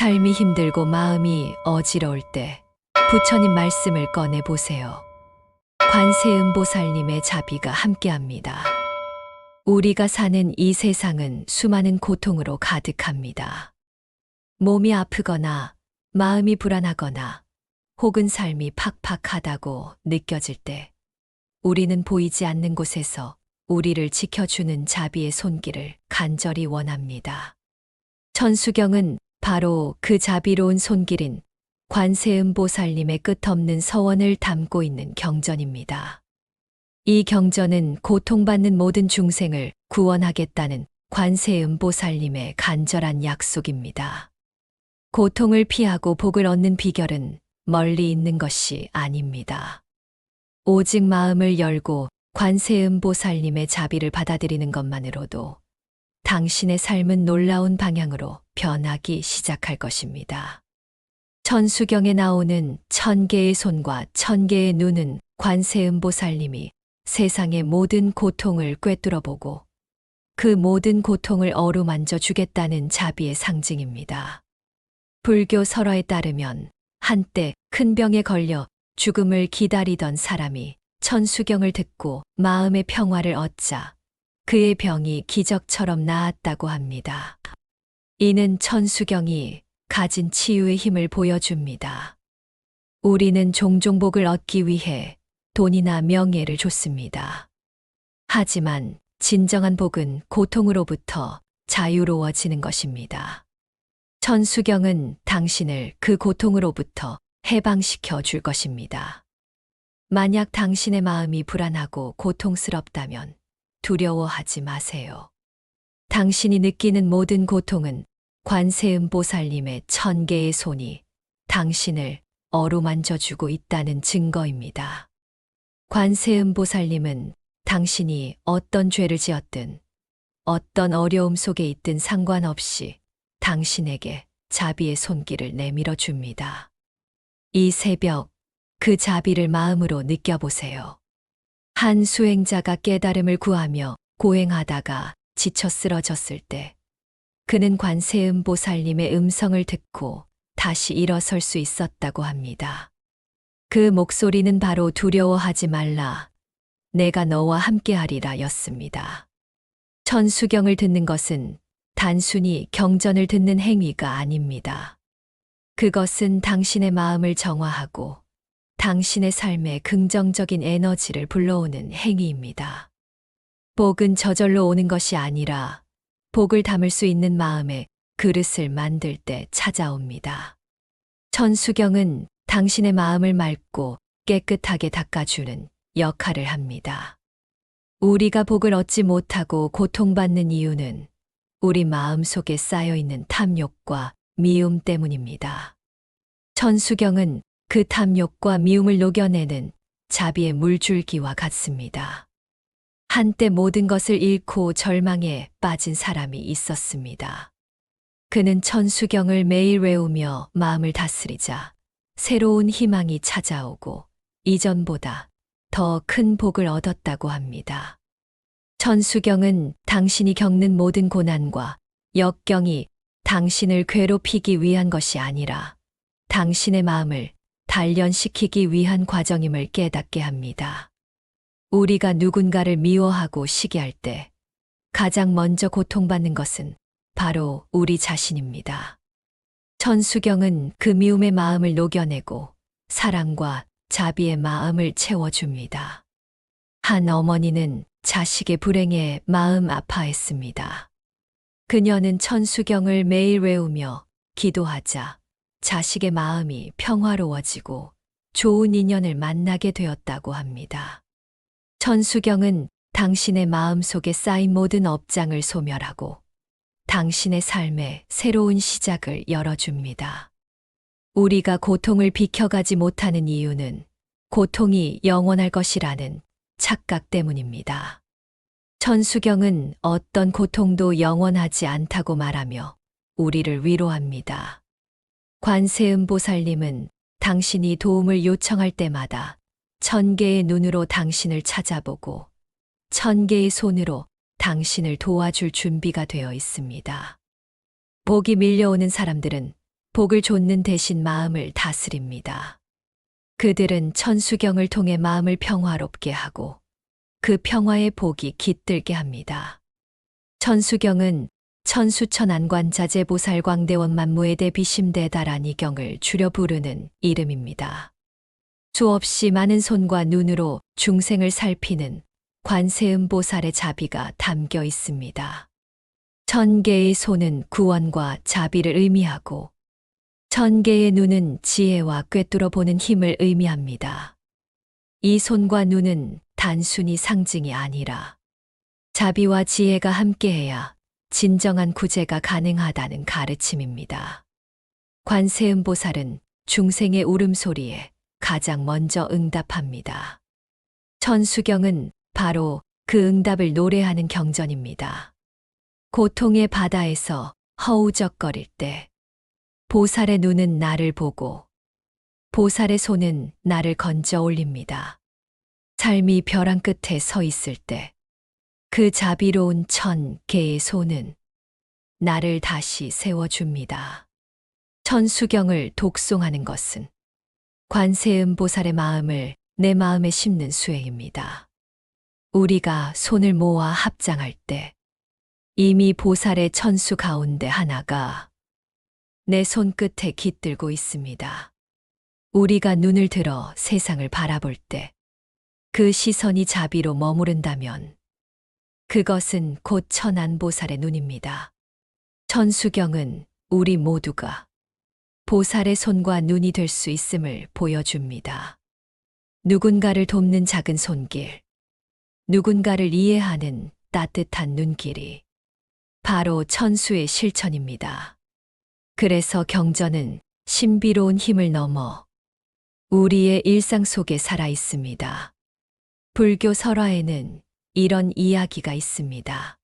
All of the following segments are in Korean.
삶이 힘들고 마음이 어지러울 때 부처님 말씀을 꺼내 보세요. 관세음보살님의 자비가 함께합니다. 우리가 사는 이 세상은 수많은 고통으로 가득합니다. 몸이 아프거나 마음이 불안하거나 혹은 삶이 팍팍하다고 느껴질 때 우리는 보이지 않는 곳에서 우리를 지켜주는 자비의 손길을 간절히 원합니다. 천수경은 바로 그 자비로운 손길인 관세음보살님의 끝없는 서원을 담고 있는 경전입니다. 이 경전은 고통받는 모든 중생을 구원하겠다는 관세음보살님의 간절한 약속입니다. 고통을 피하고 복을 얻는 비결은 멀리 있는 것이 아닙니다. 오직 마음을 열고 관세음보살님의 자비를 받아들이는 것만으로도 당신의 삶은 놀라운 방향으로 변하기 시작할 것입니다. 천수경에 나오는 1000개의 손과 1000개의 눈은 관세음보살님이 세상의 모든 고통을 꿰뚫어 보고 그 모든 고통을 어루만져 주겠다는 자비의 상징입니다. 불교 설화에 따르면 한때 큰 병에 걸려 죽음을 기다리던 사람이 천수경을 듣고 마음의 평화를 얻자 그의 병이 기적처럼 나았다고 합니다. 이는 천수경이 가진 치유의 힘을 보여줍니다. 우리는 종종 복을 얻기 위해 돈이나 명예를 줬습니다. 하지만 진정한 복은 고통으로부터 자유로워지는 것입니다. 천수경은 당신을 그 고통으로부터 해방시켜 줄 것입니다. 만약 당신의 마음이 불안하고 고통스럽다면 두려워하지 마세요. 당신이 느끼는 모든 고통은 관세음보살님의 1000개의 손이 당신을 어루만져주고 있다는 증거입니다. 관세음보살님은 당신이 어떤 죄를 지었든 어떤 어려움 속에 있든 상관없이 당신에게 자비의 손길을 내밀어 줍니다. 이 새벽 그 자비를 마음으로 느껴보세요. 한 수행자가 깨달음을 구하며 고행하다가 지쳐 쓰러졌을 때 그는 관세음보살님의 음성을 듣고 다시 일어설 수 있었다고 합니다. 그 목소리는 바로 두려워하지 말라, 내가 너와 함께하리라 였습니다. 천수경을 듣는 것은 단순히 경전을 듣는 행위가 아닙니다. 그것은 당신의 마음을 정화하고 당신의 삶에 긍정적인 에너지를 불러오는 행위입니다. 복은 저절로 오는 것이 아니라 복을 담을 수 있는 마음의 그릇을 만들 때 찾아옵니다. 천수경은 당신의 마음을 맑고 깨끗하게 닦아주는 역할을 합니다. 우리가 복을 얻지 못하고 고통받는 이유는 우리 마음 속에 쌓여있는 탐욕과 미움 때문입니다. 천수경은 그 탐욕과 미움을 녹여내는 자비의 물줄기와 같습니다. 한때 모든 것을 잃고 절망에 빠진 사람이 있었습니다. 그는 천수경을 매일 외우며 마음을 다스리자 새로운 희망이 찾아오고 이전보다 더 큰 복을 얻었다고 합니다. 천수경은 당신이 겪는 모든 고난과 역경이 당신을 괴롭히기 위한 것이 아니라 당신의 마음을 단련시키기 위한 과정임을 깨닫게 합니다. 우리가 누군가를 미워하고 시기할 때 가장 먼저 고통받는 것은 바로 우리 자신입니다. 천수경은 그 미움의 마음을 녹여내고 사랑과 자비의 마음을 채워줍니다. 한 어머니는 자식의 불행에 마음 아파했습니다. 그녀는 천수경을 매일 외우며 기도하자 자식의 마음이 평화로워지고 좋은 인연을 만나게 되었다고 합니다. 천수경은 당신의 마음 속에 쌓인 모든 업장을 소멸하고 당신의 삶에 새로운 시작을 열어줍니다. 우리가 고통을 비켜가지 못하는 이유는 고통이 영원할 것이라는 착각 때문입니다. 천수경은 어떤 고통도 영원하지 않다고 말하며 우리를 위로합니다. 관세음보살님은 당신이 도움을 요청할 때마다 1000개의 눈으로 당신을 찾아보고 1000개의 손으로 당신을 도와줄 준비가 되어 있습니다. 복이 밀려오는 사람들은 복을 좇는 대신 마음을 다스립니다. 그들은 천수경을 통해 마음을 평화롭게 하고 그 평화의 복이 깃들게 합니다. 천수경은 천수천안관자재보살 광대원 만무에대 비심대다란 이경을 줄여 부르는 이름입니다. 수없이 많은 손과 눈으로 중생을 살피는 관세음보살의 자비가 담겨 있습니다. 1000개의 손은 구원과 자비를 의미하고 1000개의 눈은 지혜와 꿰뚫어 보는 힘을 의미합니다. 이 손과 눈은 단순히 상징이 아니라 자비와 지혜가 함께해야 진정한 구제가 가능하다는 가르침입니다. 관세음보살은 중생의 울음소리에 가장 먼저 응답합니다. 천수경은 바로 그 응답을 노래하는 경전입니다. 고통의 바다에서 허우적거릴 때 보살의 눈은 나를 보고 보살의 손은 나를 건져 올립니다. 삶이 벼랑 끝에 서 있을 때 그 자비로운 1000개의 손은 나를 다시 세워줍니다. 천수경을 독송하는 것은 관세음보살의 마음을 내 마음에 심는 수행입니다. 우리가 손을 모아 합장할 때 이미 보살의 천수 가운데 하나가 내 손끝에 깃들고 있습니다. 우리가 눈을 들어 세상을 바라볼 때 그 시선이 자비로 머무른다면 그것은 곧 천안보살의 눈입니다. 천수경은 우리 모두가 보살의 손과 눈이 될 수 있음을 보여줍니다. 누군가를 돕는 작은 손길, 누군가를 이해하는 따뜻한 눈길이 바로 천수의 실천입니다. 그래서 경전은 신비로운 힘을 넘어 우리의 일상 속에 살아 있습니다. 불교 설화에는 이런 이야기가 있습니다.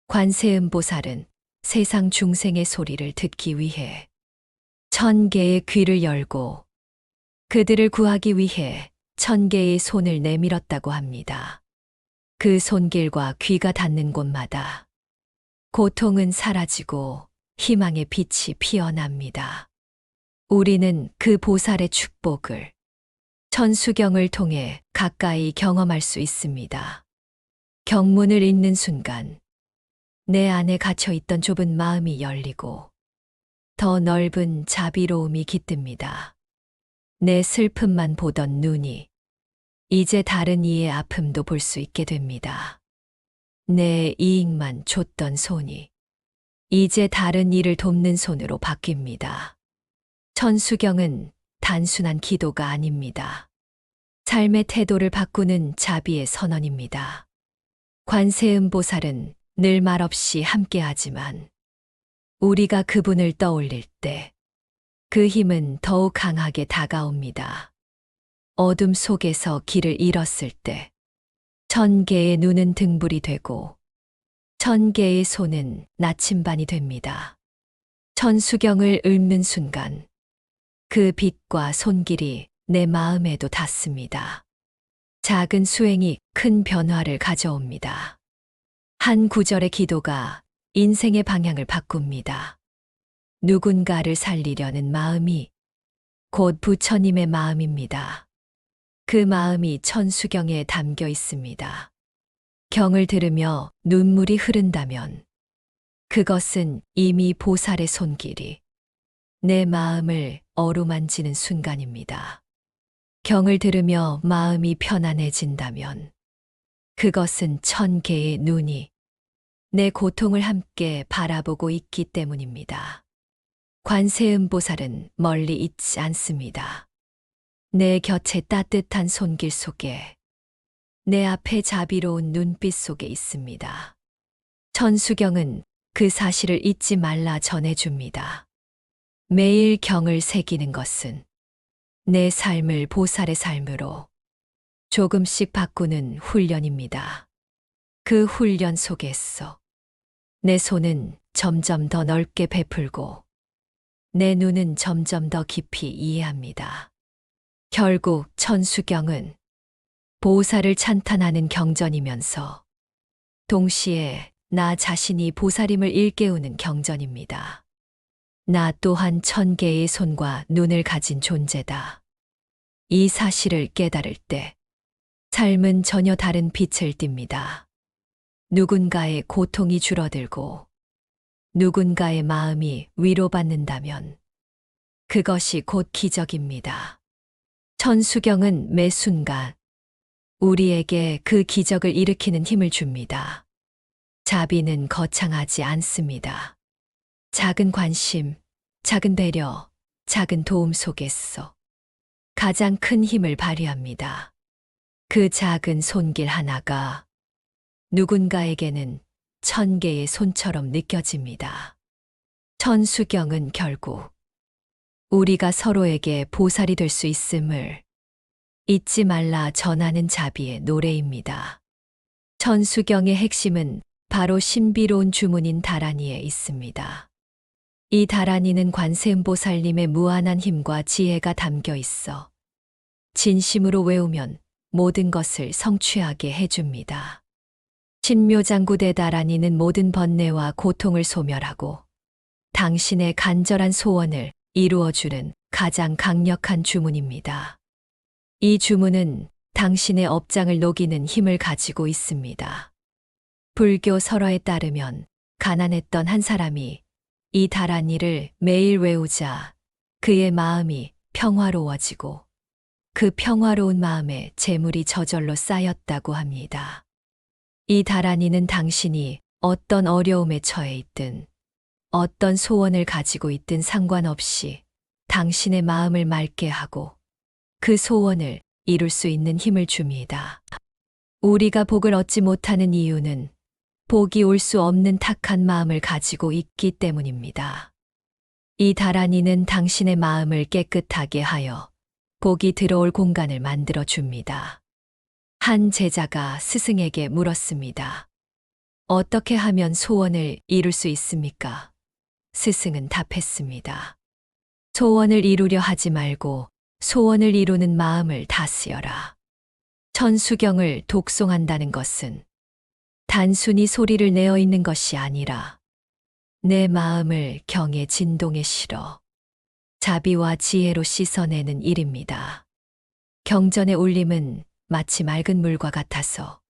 관세음보살은 세상 중생의 소리를 듣기 위해 1000개의 귀를 열고 그들을 구하기 위해 1000개의 손을 내밀었다고 합니다. 그 손길과 귀가 닿는 곳마다 고통은 사라지고 희망의 빛이 피어납니다. 우리는 그 보살의 축복을 천수경을 통해 가까이 경험할 수 있습니다. 경문을 읽는 순간 내 안에 갇혀 있던 좁은 마음이 열리고 더 넓은 자비로움이 깃듭니다. 내 슬픔만 보던 눈이 이제 다른 이의 아픔도 볼 수 있게 됩니다. 내 이익만 줬던 손이 이제 다른 이를 돕는 손으로 바뀝니다. 천수경은 단순한 기도가 아닙니다. 삶의 태도를 바꾸는 자비의 선언입니다. 관세음보살은 늘 말없이 함께하지만 우리가 그분을 떠올릴 때 그 힘은 더욱 강하게 다가옵니다. 어둠 속에서 길을 잃었을 때 1000개의 눈은 등불이 되고 1000개의 손은 나침반이 됩니다. 천수경을 읽는 순간 그 빛과 손길이 내 마음에도 닿습니다. 작은 수행이 큰 변화를 가져옵니다. 한 구절의 기도가 인생의 방향을 바꿉니다. 누군가를 살리려는 마음이 곧 부처님의 마음입니다. 그 마음이 천수경에 담겨 있습니다. 경을 들으며 눈물이 흐른다면 그것은 이미 보살의 손길이 내 마음을 어루만지는 순간입니다. 경을 들으며 마음이 편안해진다면 그것은 1000개의 눈이 내 고통을 함께 바라보고 있기 때문입니다. 관세음보살은 멀리 있지 않습니다. 내 곁에 따뜻한 손길 속에, 내 앞에 자비로운 눈빛 속에 있습니다. 천수경은 그 사실을 잊지 말라 전해줍니다. 매일 경을 새기는 것은 내 삶을 보살의 삶으로 조금씩 바꾸는 훈련입니다. 그 훈련 속에서 내 손은 점점 더 넓게 베풀고 내 눈은 점점 더 깊이 이해합니다. 결국 천수경은 보살을 찬탄하는 경전이면서 동시에 나 자신이 보살임을 일깨우는 경전입니다. 나 또한 1000개의 손과 눈을 가진 존재다. 이 사실을 깨달을 때 삶은 전혀 다른 빛을 띱니다. 누군가의 고통이 줄어들고 누군가의 마음이 위로받는다면 그것이 곧 기적입니다. 천수경은 매 순간 우리에게 그 기적을 일으키는 힘을 줍니다. 자비는 거창하지 않습니다. 작은 관심, 작은 배려, 작은 도움 속에서 가장 큰 힘을 발휘합니다. 그 작은 손길 하나가 누군가에게는 1000개의 손처럼 느껴집니다. 천수경은 결국 우리가 서로에게 보살이 될 수 있음을 잊지 말라 전하는 자비의 노래입니다. 천수경의 핵심은 바로 신비로운 주문인 다라니에 있습니다. 이 다라니는 관세음보살님의 무한한 힘과 지혜가 담겨 있어 진심으로 외우면 모든 것을 성취하게 해줍니다. 신묘장구대 다라니는 모든 번뇌와 고통을 소멸하고 당신의 간절한 소원을 이루어주는 가장 강력한 주문입니다. 이 주문은 당신의 업장을 녹이는 힘을 가지고 있습니다. 불교 설화에 따르면 가난했던 한 사람이 이 다라니를 매일 외우자 그의 마음이 평화로워지고 그 평화로운 마음에 재물이 저절로 쌓였다고 합니다. 이 다라니는 당신이 어떤 어려움에 처해 있든 어떤 소원을 가지고 있든 상관없이 당신의 마음을 맑게 하고 그 소원을 이룰 수 있는 힘을 줍니다. 우리가 복을 얻지 못하는 이유는 복이 올 수 없는 탁한 마음을 가지고 있기 때문입니다. 이 다라니는 당신의 마음을 깨끗하게 하여 복이 들어올 공간을 만들어 줍니다. 한 제자가 스승에게 물었습니다. 어떻게 하면 소원을 이룰 수 있습니까? 스승은 답했습니다. 소원을 이루려 하지 말고 소원을 이루는 마음을 다스려라. 천수경을 독송한다는 것은 단순히 소리를 내어 있는 것이 아니라 내 마음을 경의 진동에 실어 자비와 지혜로 씻어내는 일입니다. 경전의 울림은 마치 맑은 물과 같아서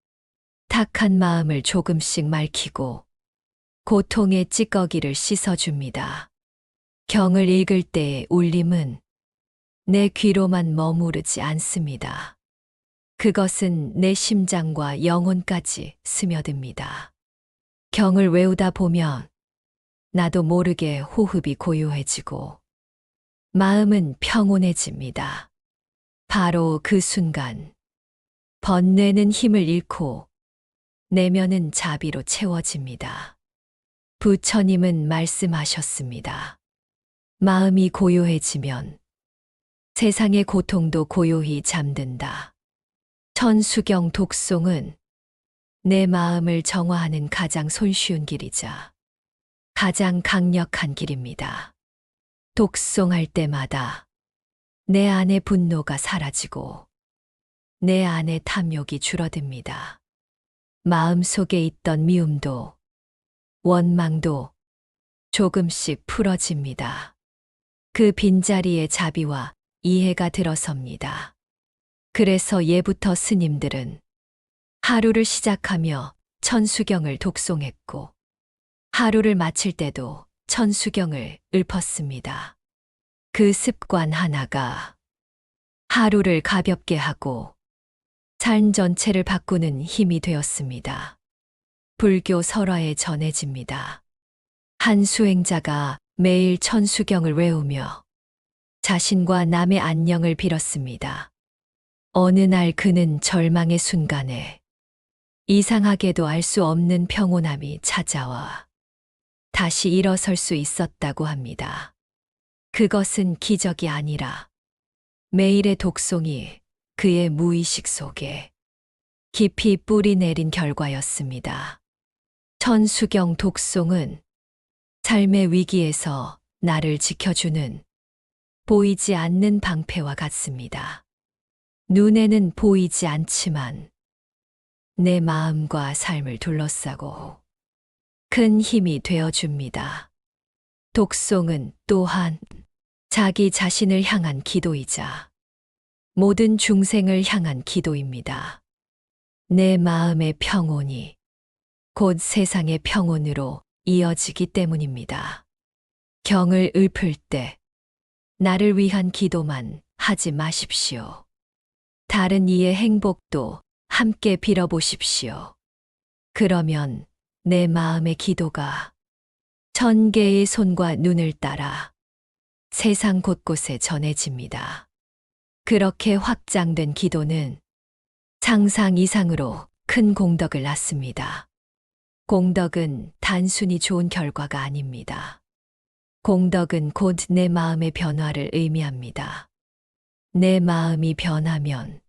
탁한 마음을 조금씩 맑히고 고통의 찌꺼기를 씻어줍니다. 경을 읽을 때의 울림은 내 귀로만 머무르지 않습니다. 그것은 내 심장과 영혼까지 스며듭니다. 경을 외우다 보면 나도 모르게 호흡이 고요해지고 마음은 평온해집니다. 바로 그 순간 번뇌는 힘을 잃고 내면은 자비로 채워집니다. 부처님은 말씀하셨습니다. 마음이 고요해지면 세상의 고통도 고요히 잠든다. 천수경 독송은 내 마음을 정화하는 가장 손쉬운 길이자 가장 강력한 길입니다. 독송할 때마다 내 안의 분노가 사라지고 내 안의 탐욕이 줄어듭니다. 마음속에 있던 미움도 원망도 조금씩 풀어집니다. 그 빈자리에 자비와 이해가 들어섭니다. 그래서 예부터 스님들은 하루를 시작하며 천수경을 독송했고 하루를 마칠 때도 천수경을 읊었습니다. 그 습관 하나가 하루를 가볍게 하고 삶 전체를 바꾸는 힘이 되었습니다. 불교 설화에 전해집니다. 한 수행자가 매일 천수경을 외우며 자신과 남의 안녕을 빌었습니다. 어느 날 그는 절망의 순간에 이상하게도 알 수 없는 평온함이 찾아와 다시 일어설 수 있었다고 합니다. 그것은 기적이 아니라 매일의 독송이 그의 무의식 속에 깊이 뿌리 내린 결과였습니다. 천수경 독송은 삶의 위기에서 나를 지켜주는 보이지 않는 방패와 같습니다. 눈에는 보이지 않지만 내 마음과 삶을 둘러싸고 큰 힘이 되어줍니다. 독송은 또한 자기 자신을 향한 기도이자 모든 중생을 향한 기도입니다. 내 마음의 평온이 곧 세상의 평온으로 이어지기 때문입니다. 경을 읊을 때 나를 위한 기도만 하지 마십시오. 다른 이의 행복도 함께 빌어보십시오. 그러면 내 마음의 기도가 천 개의 손과 눈을 따라 세상 곳곳에 전해집니다. 그렇게 확장된 기도는 상상 이상으로 큰 공덕을 낳습니다. 공덕은 단순히 좋은 결과가 아닙니다. 공덕은 곧 내 마음의 변화를 의미합니다. 내 마음이 변하면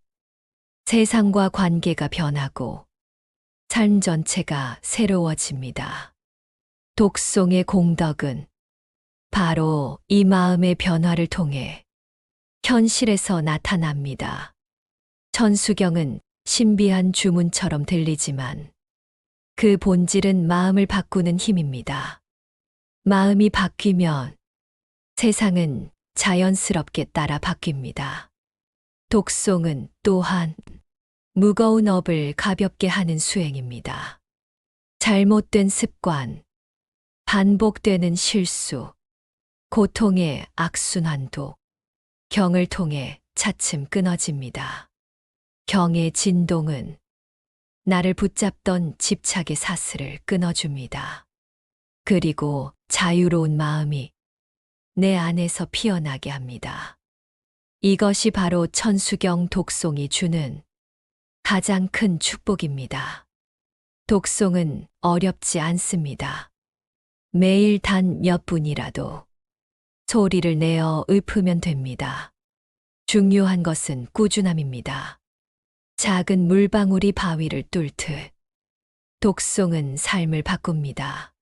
세상과 관계가 변하고 삶 전체가 새로워집니다. 독송의 공덕은 바로 이 마음의 변화를 통해 현실에서 나타납니다. 천수경은 신비한 주문처럼 들리지만 그 본질은 마음을 바꾸는 힘입니다. 마음이 바뀌면 세상은 자연스럽게 따라 바뀝니다. 독송은 또한 무거운 업을 가볍게 하는 수행입니다. 잘못된 습관, 반복되는 실수, 고통의 악순환도 경을 통해 차츰 끊어집니다. 경의 진동은 나를 붙잡던 집착의 사슬을 끊어줍니다. 그리고 자유로운 마음이 내 안에서 피어나게 합니다. 이것이 바로 천수경 독송이 주는 가장 큰 축복입니다. 독송은 어렵지 않습니다. 매일 단 몇 분이라도 소리를 내어 읊으면 됩니다. 중요한 것은 꾸준함입니다. 작은 물방울이 바위를 뚫듯 독송은 삶을 바꿉니다.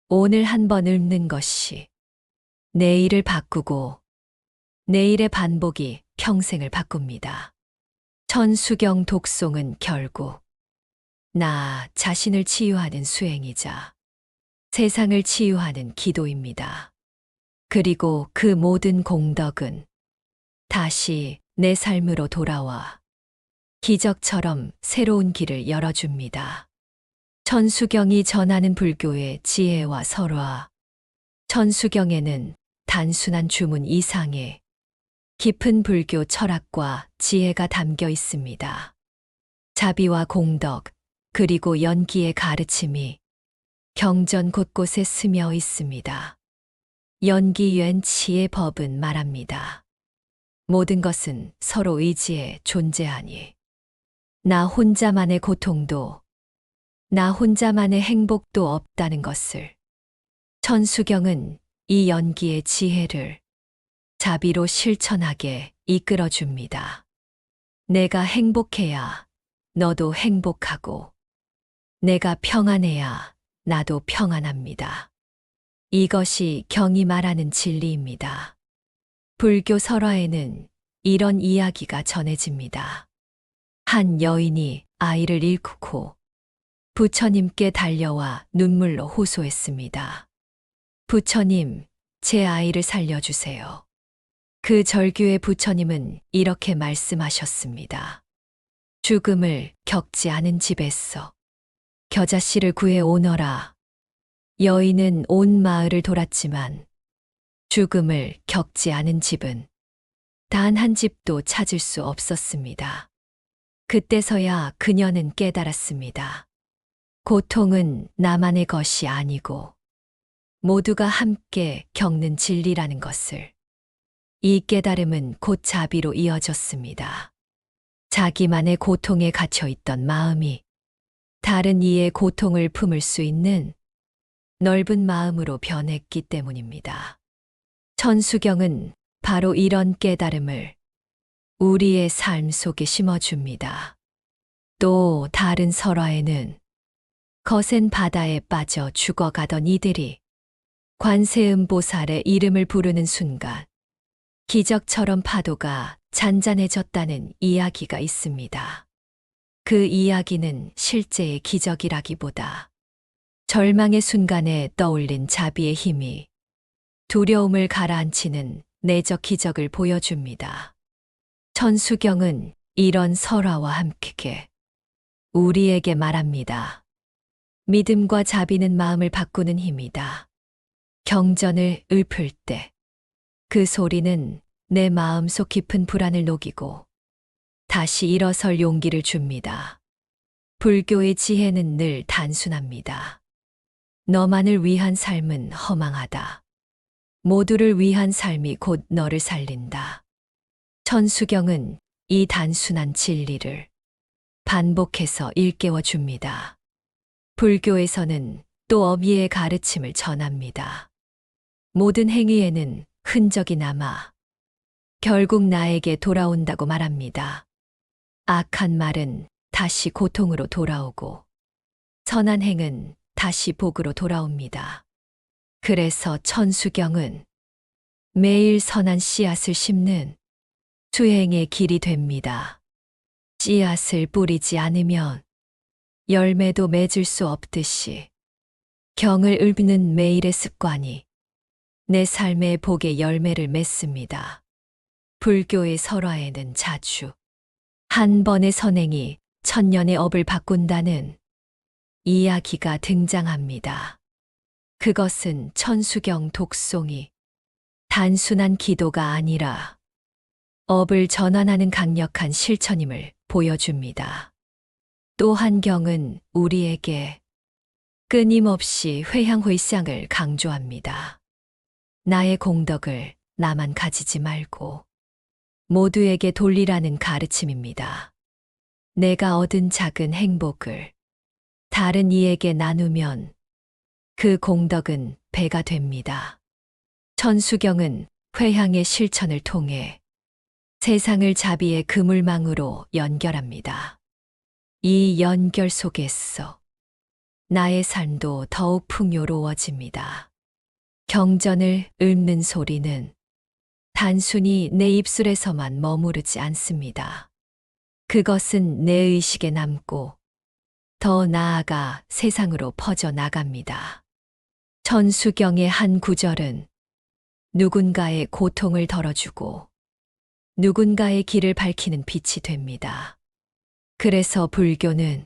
오늘 한 번 읊는 것이 내일을 바꾸고 내일의 반복이 평생을 바꿉니다. 천수경 독송은 결국 나 자신을 치유하는 수행이자 세상을 치유하는 기도입니다. 그리고 그 모든 공덕은 다시 내 삶으로 돌아와 기적처럼 새로운 길을 열어줍니다. 천수경이 전하는 불교의 지혜와 설화. 천수경에는 단순한 주문 이상의 깊은 불교 철학과 지혜가 담겨 있습니다. 자비와 공덕, 그리고 연기의 가르침이 경전 곳곳에 스며 있습니다. 연기연치의 법은 말합니다. 모든 것은 서로 의지에 존재하니 나 혼자만의 고통도 나 혼자만의 행복도 없다는 것을. 천수경은 이 연기의 지혜를 자비로 실천하게 이끌어줍니다. 내가 행복해야 너도 행복하고 내가 평안해야 나도 평안합니다. 이것이 경이 말하는 진리입니다. 불교 설화에는 이런 이야기가 전해집니다. 한 여인이 아이를 잃고 부처님께 달려와 눈물로 호소했습니다. 부처님, 제 아이를 살려주세요. 그 절규에 부처님은 이렇게 말씀하셨습니다. 죽음을 겪지 않은 집에서 겨자씨를 구해 오너라. 여인은 온 마을을 돌았지만 죽음을 겪지 않은 집은 단 한 집도 찾을 수 없었습니다. 그때서야 그녀는 깨달았습니다. 고통은 나만의 것이 아니고 모두가 함께 겪는 진리라는 것을. 이 깨달음은 곧 자비로 이어졌습니다. 자기만의 고통에 갇혀 있던 마음이 다른 이의 고통을 품을 수 있는 넓은 마음으로 변했기 때문입니다. 천수경은 바로 이런 깨달음을 우리의 삶 속에 심어줍니다. 또 다른 설화에는 거센 바다에 빠져 죽어가던 이들이 관세음보살의 이름을 부르는 순간 기적처럼 파도가 잔잔해졌다는 이야기가 있습니다. 그 이야기는 실제의 기적이라기보다 절망의 순간에 떠올린 자비의 힘이 두려움을 가라앉히는 내적 기적을 보여줍니다. 천수경은 이런 설화와 함께 우리에게 말합니다. 믿음과 자비는 마음을 바꾸는 힘이다. 경전을 읊을 때 그 소리는 내 마음속 깊은 불안을 녹이고 다시 일어설 용기를 줍니다. 불교의 지혜는 늘 단순합니다. 너만을 위한 삶은 허망하다. 모두를 위한 삶이 곧 너를 살린다. 천수경은 이 단순한 진리를 반복해서 일깨워 줍니다. 불교에서는 또 어비의 가르침을 전합니다. 모든 행위에는 흔적이 남아 결국 나에게 돌아온다고 말합니다. 악한 말은 다시 고통으로 돌아오고 선한 행은 다시 복으로 돌아옵니다. 그래서 천수경은 매일 선한 씨앗을 심는 수행의 길이 됩니다. 씨앗을 뿌리지 않으면 열매도 맺을 수 없듯이 경을 읊는 매일의 습관이 내 삶의 복의 열매를 맺습니다. 불교의 설화에는 자주 한 번의 선행이 천년의 업을 바꾼다는 이야기가 등장합니다. 그것은 천수경 독송이 단순한 기도가 아니라 업을 전환하는 강력한 실천임을 보여줍니다. 또 한 경은 우리에게 끊임없이 회향회상을 강조합니다. 나의 공덕을 나만 가지지 말고 모두에게 돌리라는 가르침입니다. 내가 얻은 작은 행복을 다른 이에게 나누면 그 공덕은 배가 됩니다. 천수경은 회향의 실천을 통해 세상을 자비의 그물망으로 연결합니다. 이 연결 속에서 나의 삶도 더욱 풍요로워집니다. 경전을 읊는 소리는 단순히 내 입술에서만 머무르지 않습니다. 그것은 내 의식에 남고 더 나아가 세상으로 퍼져나갑니다. 천수경의 한 구절은 누군가의 고통을 덜어주고 누군가의 길을 밝히는 빛이 됩니다. 그래서 불교는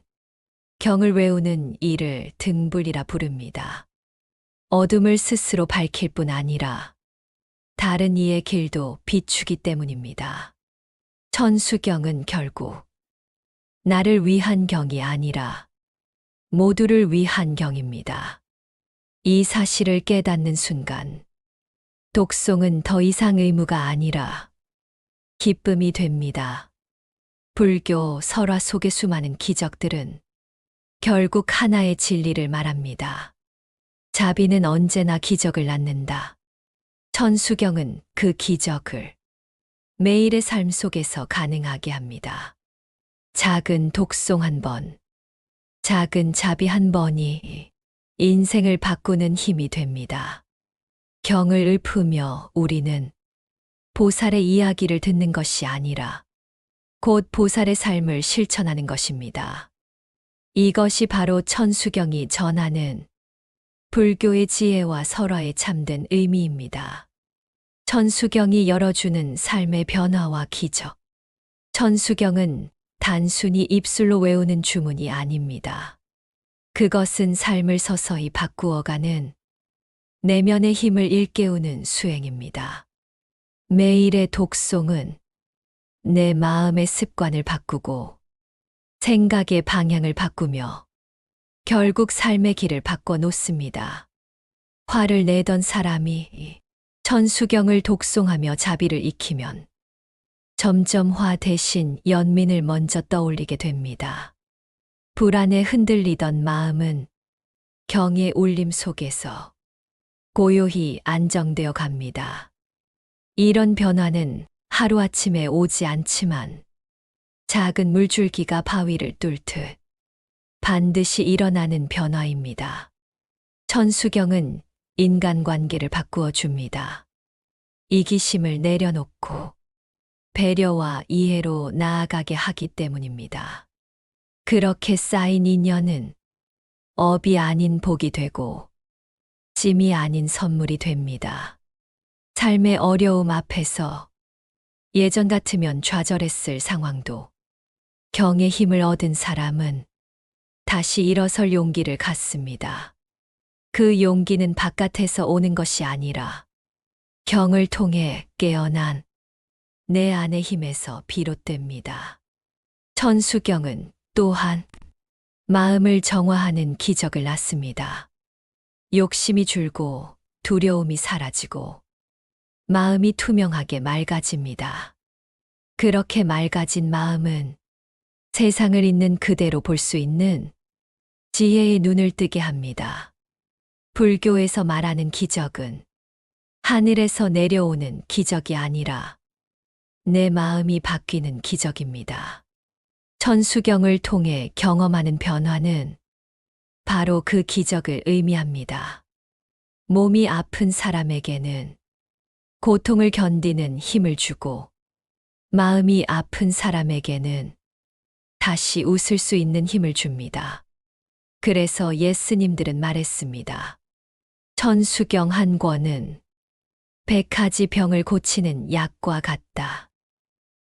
경을 외우는 이를 등불이라 부릅니다. 어둠을 스스로 밝힐 뿐 아니라 다른 이의 길도 비추기 때문입니다. 천수경은 결국 나를 위한 경이 아니라 모두를 위한 경입니다. 이 사실을 깨닫는 순간 독송은 더 이상 의무가 아니라 기쁨이 됩니다. 불교 설화 속의 수많은 기적들은 결국 하나의 진리를 말합니다. 자비는 언제나 기적을 낳는다. 천수경은 그 기적을 매일의 삶 속에서 가능하게 합니다. 작은 독송 한 번, 작은 자비 한 번이 인생을 바꾸는 힘이 됩니다. 경을 읊으며 우리는 보살의 이야기를 듣는 것이 아니라 곧 보살의 삶을 실천하는 것입니다. 이것이 바로 천수경이 전하는 불교의 지혜와 설화의 참된 의미입니다. 천수경이 열어주는 삶의 변화와 기적. 천수경은 단순히 입술로 외우는 주문이 아닙니다. 그것은 삶을 서서히 바꾸어가는 내면의 힘을 일깨우는 수행입니다. 매일의 독송은 내 마음의 습관을 바꾸고 생각의 방향을 바꾸며 결국 삶의 길을 바꿔 놓습니다. 화를 내던 사람이 천수경을 독송하며 자비를 익히면 점점 화 대신 연민을 먼저 떠올리게 됩니다. 불안에 흔들리던 마음은 경의 울림 속에서 고요히 안정되어 갑니다. 이런 변화는 하루아침에 오지 않지만 작은 물줄기가 바위를 뚫듯 반드시 일어나는 변화입니다. 천수경은 인간관계를 바꾸어 줍니다. 이기심을 내려놓고 배려와 이해로 나아가게 하기 때문입니다. 그렇게 쌓인 인연은 업이 아닌 복이 되고 짐이 아닌 선물이 됩니다. 삶의 어려움 앞에서 예전 같으면 좌절했을 상황도 경의 힘을 얻은 사람은 다시 일어설 용기를 갖습니다. 그 용기는 바깥에서 오는 것이 아니라 경을 통해 깨어난 내 안의 힘에서 비롯됩니다. 천수경은 또한 마음을 정화하는 기적을 낳습니다. 욕심이 줄고 두려움이 사라지고 마음이 투명하게 맑아집니다. 그렇게 맑아진 마음은 세상을 있는 그대로 볼 수 있는 지혜의 눈을 뜨게 합니다. 불교에서 말하는 기적은 하늘에서 내려오는 기적이 아니라 내 마음이 바뀌는 기적입니다. 천수경을 통해 경험하는 변화는 바로 그 기적을 의미합니다. 몸이 아픈 사람에게는 고통을 견디는 힘을 주고 마음이 아픈 사람에게는 다시 웃을 수 있는 힘을 줍니다. 그래서 예스님들은 말했습니다. 천수경 한 권은 100가지 병을 고치는 약과 같다.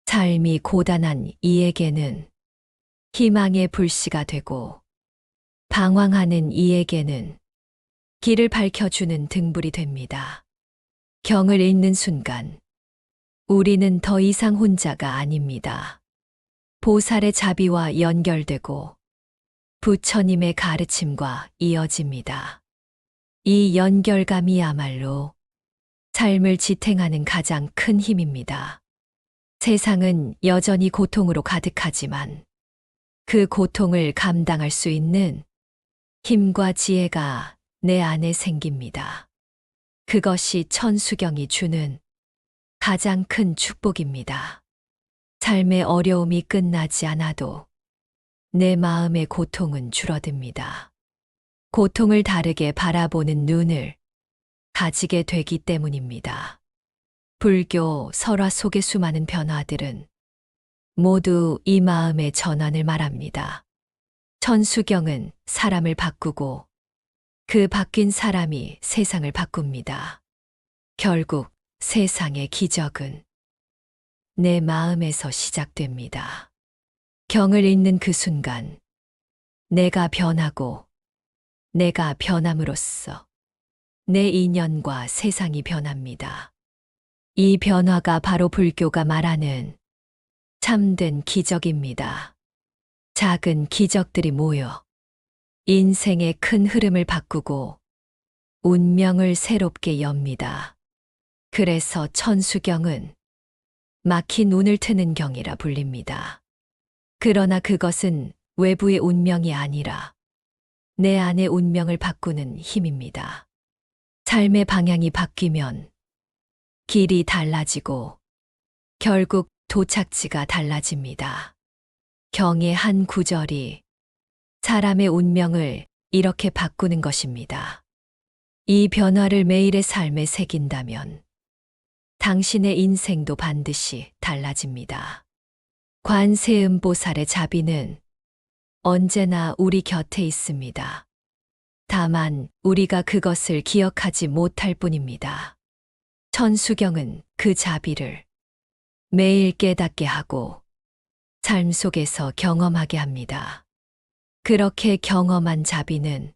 삶이 고단한 이에게는 희망의 불씨가 되고 방황하는 이에게는 길을 밝혀주는 등불이 됩니다. 경을 읽는 순간 우리는 더 이상 혼자가 아닙니다. 보살의 자비와 연결되고 부처님의 가르침과 이어집니다. 이 연결감이야말로 삶을 지탱하는 가장 큰 힘입니다. 세상은 여전히 고통으로 가득하지만 그 고통을 감당할 수 있는 힘과 지혜가 내 안에 생깁니다. 그것이 천수경이 주는 가장 큰 축복입니다. 삶의 어려움이 끝나지 않아도 내 마음의 고통은 줄어듭니다. 고통을 다르게 바라보는 눈을 가지게 되기 때문입니다. 불교 설화 속의 수많은 변화들은 모두 이 마음의 전환을 말합니다. 천수경은 사람을 바꾸고 그 바뀐 사람이 세상을 바꿉니다. 결국 세상의 기적은 내 마음에서 시작됩니다. 경을 읽는 그 순간 내가 변하고 내가 변함으로써 내 인연과 세상이 변합니다. 이 변화가 바로 불교가 말하는 참된 기적입니다. 작은 기적들이 모여 인생의 큰 흐름을 바꾸고 운명을 새롭게 엽니다. 그래서 천수경은 막힌 눈을 트는 경이라 불립니다. 그러나 그것은 외부의 운명이 아니라 내 안의 운명을 바꾸는 힘입니다. 삶의 방향이 바뀌면 길이 달라지고 결국 도착지가 달라집니다. 경의 한 구절이 사람의 운명을 이렇게 바꾸는 것입니다. 이 변화를 매일의 삶에 새긴다면 당신의 인생도 반드시 달라집니다. 관세음보살의 자비는 언제나 우리 곁에 있습니다. 다만 우리가 그것을 기억하지 못할 뿐입니다. 천수경은 그 자비를 매일 깨닫게 하고 삶 속에서 경험하게 합니다. 그렇게 경험한 자비는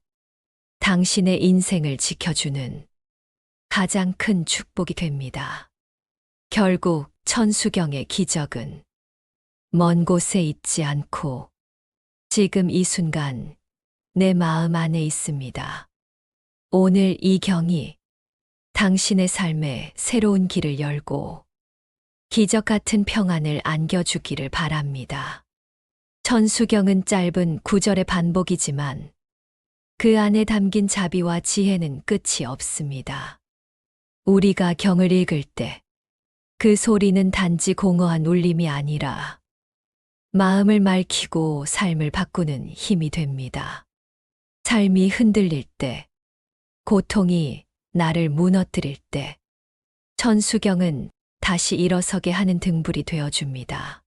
당신의 인생을 지켜주는 가장 큰 축복이 됩니다. 결국 천수경의 기적은 먼 곳에 있지 않고 지금 이 순간 내 마음 안에 있습니다. 오늘 이 경이 당신의 삶에 새로운 길을 열고 기적 같은 평안을 안겨주기를 바랍니다. 천수경은 짧은 구절의 반복이지만 그 안에 담긴 자비와 지혜는 끝이 없습니다. 우리가 경을 읽을 때 그 소리는 단지 공허한 울림이 아니라 마음을 맑히고 삶을 바꾸는 힘이 됩니다. 삶이 흔들릴 때, 고통이 나를 무너뜨릴 때, 천수경은 다시 일어서게 하는 등불이 되어줍니다.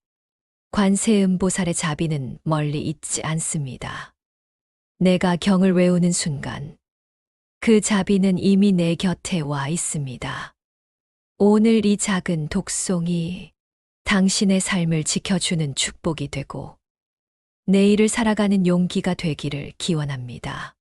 관세음보살의 자비는 멀리 있지 않습니다. 내가 경을 외우는 순간 그 자비는 이미 내 곁에 와 있습니다. 오늘 이 작은 독송이 당신의 삶을 지켜주는 축복이 되고 내일을 살아가는 용기가 되기를 기원합니다.